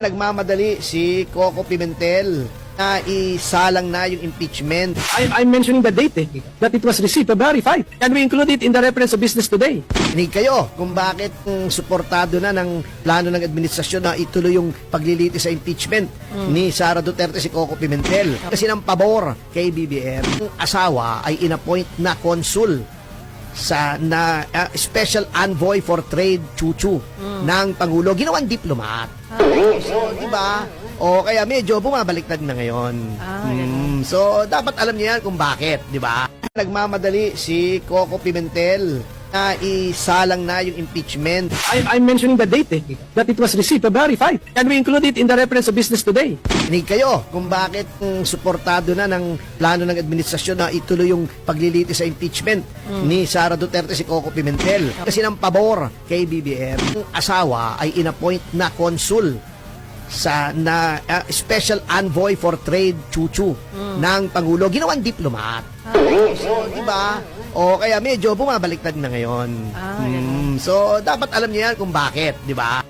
Nagmamadali si Coco Pimentel na isalang na yung impeachment. I'm mentioning the date that it was received, February 5. And we include it in the reference of business today. Hinig kayo kung bakit suportado na ng plano ng administrasyon na ituloy yung paglilitis sa impeachment ni Sara Duterte si Coco Pimentel. Kasi ng pabor kay BBM, ang asawa ay inappoint na consul sa special envoy for trade Chuchu ng Pangulo, ginawang diplomat. So, di ba? O kaya medyo bumabaliktad na ngayon. So, dapat alam niyo yan kung bakit, di ba? Nagmamadali si Coco Pimentel na isalang na yung impeachment. I'm mentioning the date that it was received, February 5. And we include it in the reference of business today. Hinig kayo kung bakit suportado na ng plano ng administrasyon na ituloy yung paglilitis sa impeachment ni Sara Duterte si Coco Pimentel. Kasi ng pabor kay BBM, ang asawa ay inappoint na consul sa special envoy for trade Chuchu ng Pangulo, ginawang diplomat. So, di ba? O kaya medyo bumabaliktad na ngayon. So, dapat alam niyo yan kung bakit, di ba?